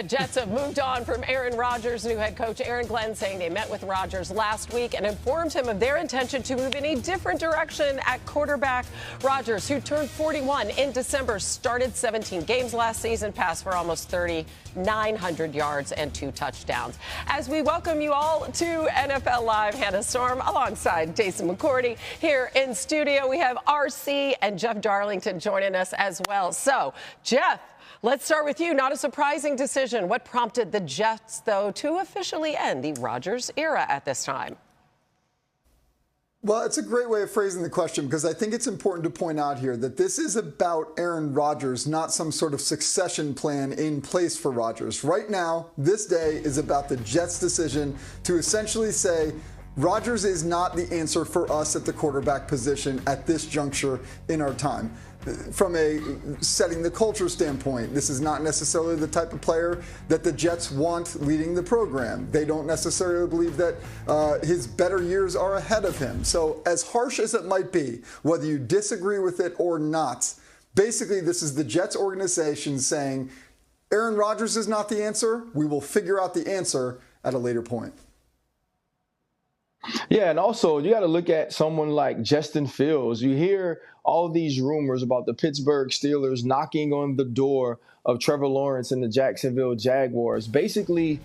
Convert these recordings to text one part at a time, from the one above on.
Jets have moved on from Aaron Rodgers. New head coach Aaron Glenn saying they met with Rodgers last week and informed him of their intention to move in a different direction at quarterback. Rodgers, who turned 41 in December, started 17 games last season, passed for almost 3,900 yards and 2 touchdowns. As we welcome you all to NFL Live, Hannah Storm alongside Jason McCourty here in studio. We have RC and Jeff Darlington joining us as well. So, Jeff, let's start with you. Not a surprising decision. What prompted the Jets, though, to officially end the Rodgers era at this time? Well, it's a great way of phrasing the question, because I think it's important to point out here that this is about Aaron Rodgers, not some sort of succession plan in place for Rodgers. Right now, this day is about the Jets' decision to essentially say, Rodgers is not the answer for us at the quarterback position at this juncture in our time. From a setting the culture standpoint, this is not necessarily the type of player that the Jets want leading the program. They don't necessarily believe that his better years are ahead of him. So as harsh as it might be, whether you disagree with it or not, basically this is the Jets organization saying, Aaron Rodgers is not the answer. We will figure out the answer at a later point. Yeah, and also you got to look at someone like Justin Fields. You hear all these rumors about the Pittsburgh Steelers knocking on the door of Trevor Lawrence and the Jacksonville Jaguars, basically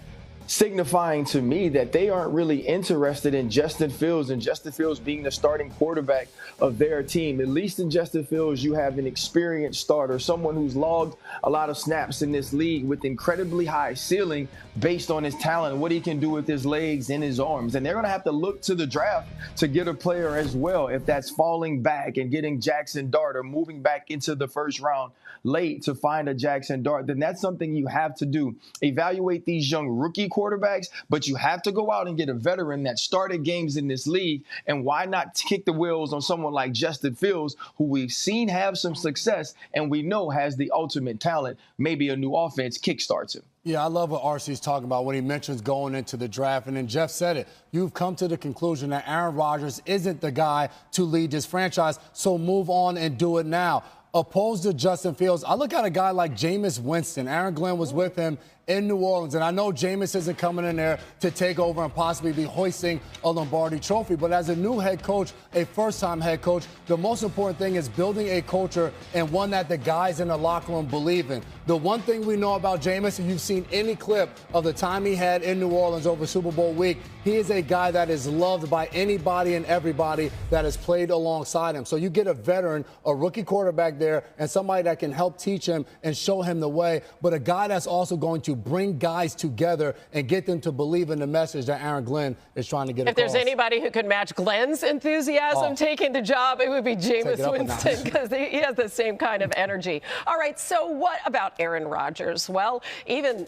signifying to me that they aren't really interested in Justin Fields and Justin Fields being the starting quarterback of their team. At least in Justin Fields, you have an experienced starter, someone who's logged a lot of snaps in this league with incredibly high ceiling based on his talent, what he can do with his legs and his arms. And they're going to have to look to the draft to get a player as well. If that's falling back and getting Jackson Dart or moving back into the first round late to find a Jackson Dart, then that's something you have to do. Evaluate these young rookie quarterbacks, but you have to go out and get a veteran that started games in this league. And why not kick the wheels on someone like Justin Fields, who we've seen have some success and we know has the ultimate talent? Maybe a new offense kickstarts him. Yeah, I love what RC's talking about when he mentions going into the draft. And then Jeff said it. You've come to the conclusion that Aaron Rodgers isn't the guy to lead this franchise, so move on and do it now. Opposed to Justin Fields, I look at a guy like Jameis Winston. Aaron Glenn was with him in New Orleans, and I know Jameis isn't coming in there to take over and possibly be hoisting a Lombardi trophy, but as a new head coach, a first-time head coach, the most important thing is building a culture and one that the guys in the locker room believe in. The one thing we know about Jameis, if you've seen any clip of the time he had in New Orleans over Super Bowl week, he is a guy that is loved by anybody and everybody that has played alongside him. So you get a veteran, a rookie quarterback there, and somebody that can help teach him and show him the way, but a guy that's also going to bring guys together and get them to believe in the message that Aaron Glenn is trying to get across. If there's anybody who could match Glenn's enthusiasm taking the job, it would be Jameis Winston, because he has the same kind of energy. All right, so what about Aaron Rodgers? Well, even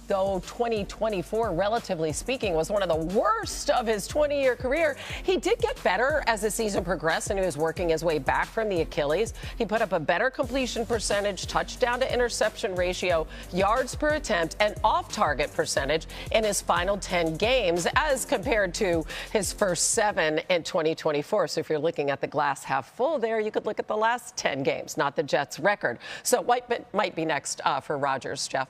though 2024, relatively speaking, was one of the worst of his 20-year career, he did get better as the season progressed and he was working his way back from the Achilles. He put up a better completion percentage, touchdown to interception ratio, yards per attempt, and off-target percentage in his final 10 games as compared to his first 7 in 2024. So if you're looking at the glass half full there, you could look at the last 10 games, not the Jets' record. So what might be next for Rodgers, Jeff?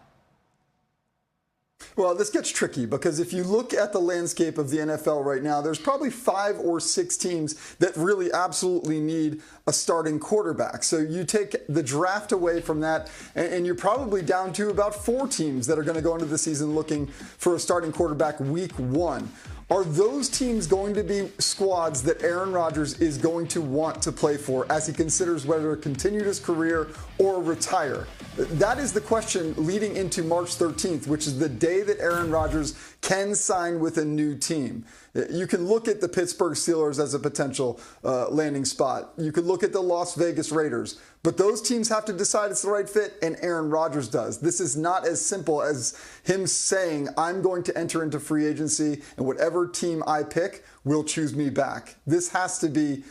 Well, this gets tricky because if you look at the landscape of the NFL right now, there's probably 5 or 6 teams that really absolutely need a starting quarterback. So you take the draft away from that, and you're probably down to about 4 teams that are going to go into the season looking for a starting quarterback week 1. Are those teams going to be squads that Aaron Rodgers is going to want to play for as he considers whether to continue his career or retire? That is the question leading into March 13th, which is the day that Aaron Rodgers can sign with a new team. You can look at the Pittsburgh Steelers as a potential landing spot. You could look at the Las Vegas Raiders. But those teams have to decide it's the right fit, and Aaron Rodgers does. This is not as simple as him saying, I'm going to enter into free agency, and whatever team I pick will choose me back. This has to be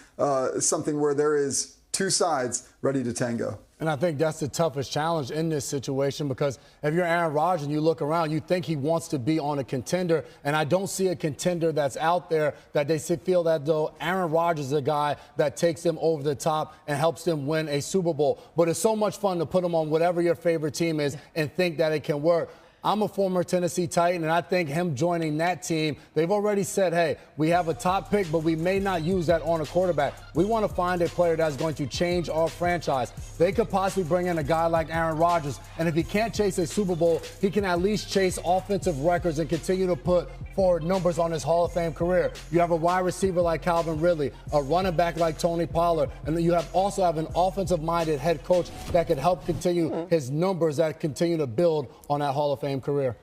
something where there is 2 sides ready to tango. And I think that's the toughest challenge in this situation, because if you're Aaron Rodgers and you look around, you think he wants to be on a contender. And I don't see a contender that's out there that they feel that though Aaron Rodgers is a guy that takes them over the top and helps them win a Super Bowl. But it's so much fun to put him on whatever your favorite team is and think that it can work. I'm a former Tennessee Titan, and I think him joining that team, they've already said, hey, we have a top pick, but we may not use that on a quarterback. We want to find a player that's going to change our franchise. They could possibly bring in a guy like Aaron Rodgers, and if he can't chase a Super Bowl, he can at least chase offensive records and continue to put forward numbers on his Hall of Fame career. You have a wide receiver like Calvin Ridley, a running back like Tony Pollard, and then you also have an offensive-minded head coach that could help continue his numbers that continue to build on that Hall of Fame career.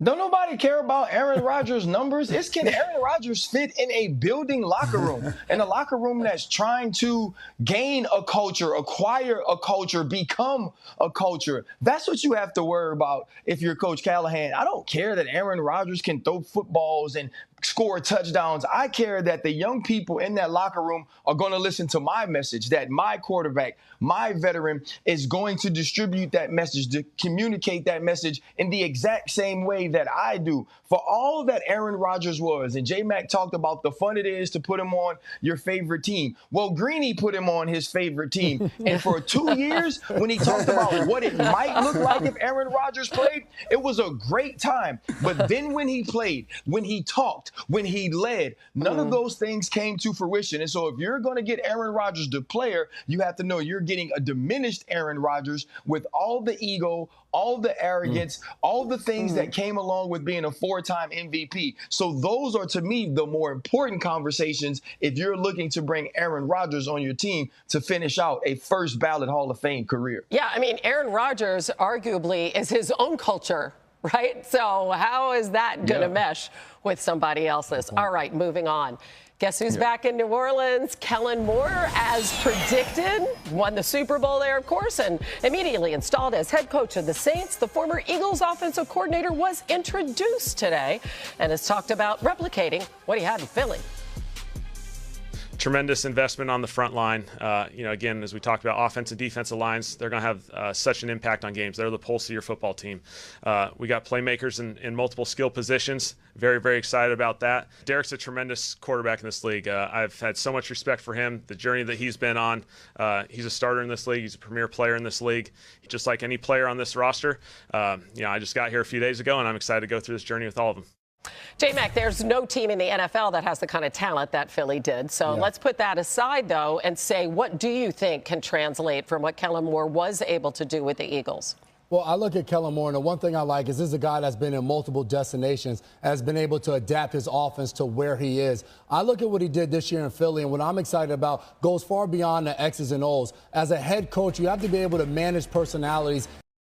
Don't nobody care about Aaron Rodgers' numbers. It's can Aaron Rodgers fit in a building locker room, in a locker room that's trying to gain a culture, acquire a culture, become a culture. That's what you have to worry about if you're Coach Callahan. I don't care that Aaron Rodgers can throw footballs and score touchdowns. I care that the young people in that locker room are going to listen to my message, that my quarterback, my veteran, is going to distribute that message, to communicate that message in the exact same way that I do. For all that Aaron Rodgers was, and J-Mac talked about the fun it is to put him on your favorite team. Well, Greeny put him on his favorite team. And for 2 years, when he talked about what it might look like if Aaron Rodgers played, it was a great time. But then when he played, when he talked, when he led, none of those things came to fruition. And so if you're going to get Aaron Rodgers, the player, you have to know you're getting a diminished Aaron Rodgers with all the ego, all the arrogance, all the things that came along with being a 4-time MVP. So those are, to me, the more important conversations if you're looking to bring Aaron Rodgers on your team to finish out a first ballot Hall of Fame career. Yeah, I mean, Aaron Rodgers arguably is his own culture, right? So how is that going to mesh with somebody else's? All right, moving on. Guess who's back in New Orleans? Kellen Moore, as predicted, won the Super Bowl there, of course, and immediately installed as head coach of the Saints. The former Eagles offensive coordinator was introduced today and has talked about replicating what he had in Philly. Tremendous investment on the front line. Again, as we talked about, offensive and defensive lines, they're going to have such an impact on games. They're the pulse of your football team. We got playmakers in multiple skill positions. Very, very excited about that. Derek's a tremendous quarterback in this league. I've had so much respect for him, the journey that he's been on. He's a starter in this league. He's a premier player in this league. Just like any player on this roster. I just got here a few days ago, and I'm excited to go through this journey with all of them. J-Mac, there's no team in the NFL that has the kind of talent that Philly did. So let's put that aside, though, and say, what do you think can translate from what Kellen Moore was able to do with the Eagles? Well, I look at Kellen Moore, and the one thing I like is this is a guy that's been in multiple destinations, has been able to adapt his offense to where he is. I look at what he did this year in Philly, and what I'm excited about goes far beyond the X's and O's. As a head coach, you have to be able to manage personalities